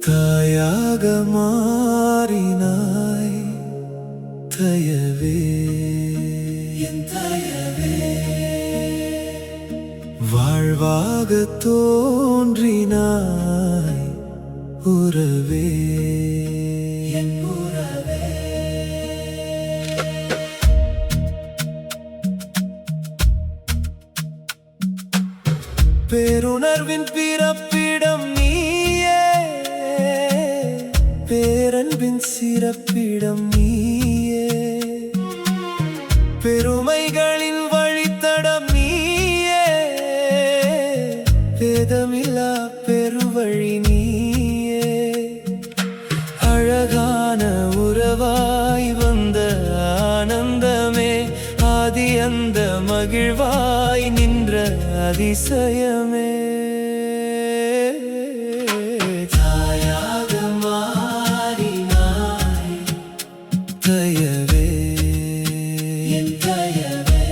தாயாக மாறினாய் தயவே, என் தயவே. வாழ்வாக தோன்றினாய் உறவே, என் உறவே. பேருணர்வின் பிறப்பிடம் நீயே, பேரன்பின் சிறப்பிடம் நீயே. பெருமைகளின் வழித்தடம் நீயே, வேதமில்லா பெருவழி நீயே. அழகான உறவாய் வந்த ஆனந்தமே, ஆதி அந்த மகிழ்வாய் நின்ற அதிசயமே. தாயாக மாறினாய் தயவே, என் தயவே.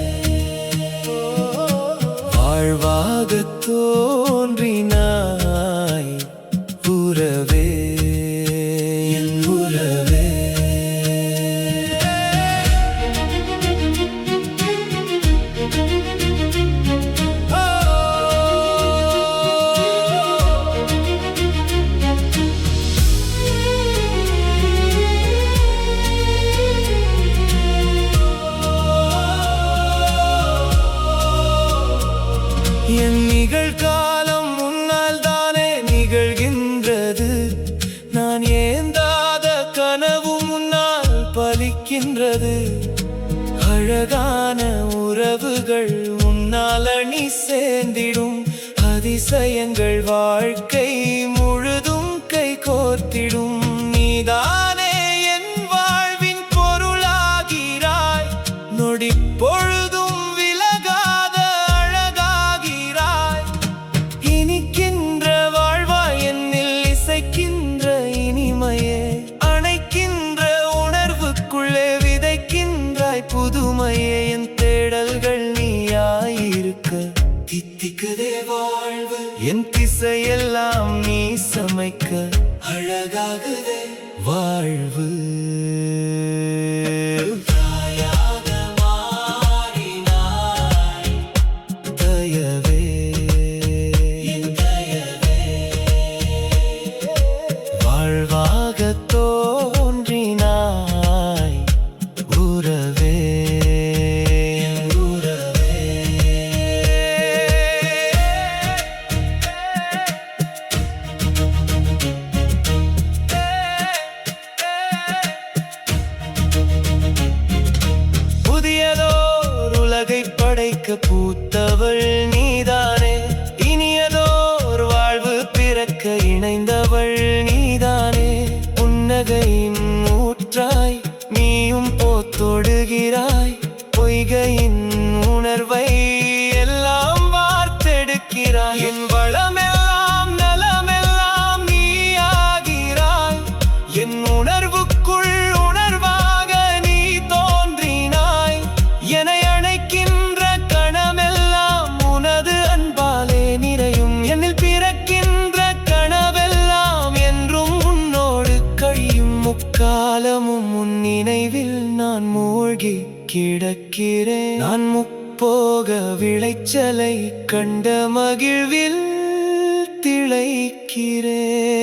வாழ்வாக தோன்றினாய் உறவே, என் உறவே. என் நிகழ்காலம் முன்னால் தானே நிகழ்கின்றது, நான் ஏந்தாத கனவு முன்னால் பலிக்கின்றது. அழகான உறவுகள் உன்னால் அணி சேர்ந்திடும், அதிசயங்கள் வாழ்க்கை முழுதும் கை கோர்த்திடும். நீதானே என் வாழ்வின் பொருளாகிறாய், நொடி பொழுதும் விலகாத அழகாகிறாய். இனிக்கின்ற வாழ்வாய் என்னில் இசைக்கின்ற இனிமையே, அணைக்கின்ற உணர்வுக்குள்ளே விதைக்கின்றாய் புதுமையே. என் தேடல்கள் நீயாயிருக்க தித்திக்குதே வாழ்வு, என் திசையெல்லாம் நீ சமைக்க அழகாகுதே வாழ்வு. தாயாக மாறினாய் தயவே, என் தயவே. வாழ்வாக தோன்றினாய் உறவே, என் உறவே. புதியதோர் உலகை படைக்க பூத்தவள் நீதானே, இனியதோர் வாழ்வு பிறக்க இணைந்தவள் நீதானே. புன்னகையின் ஊற்றாய் நீயும் போத்தொடுகிறாய், பொய்கையின் உணர்வை எல்லாம் வார்த்தெடுக்கிறாய். என் வளமெல்லாம் நலமெல்லாம் நீயாகிறாய், என் உணர்வுக்குள் உணர்வாக நீ தோன்றினாய். என்னை அணைக்கின்ற கணமெல்லாம் உனது அன்பாலே நிறையும், என்னில் பிறக்கின்ற கனவெல்லாம் என்றும் உன்னோடு கழியும். முக்காலமும் உன் நினைவில் நான் மூழ்கி கிடக்கிறேன், நான் முப்போக விளைச்சலை கண்ட மகிழ்வில் திளைக்கிறேன்.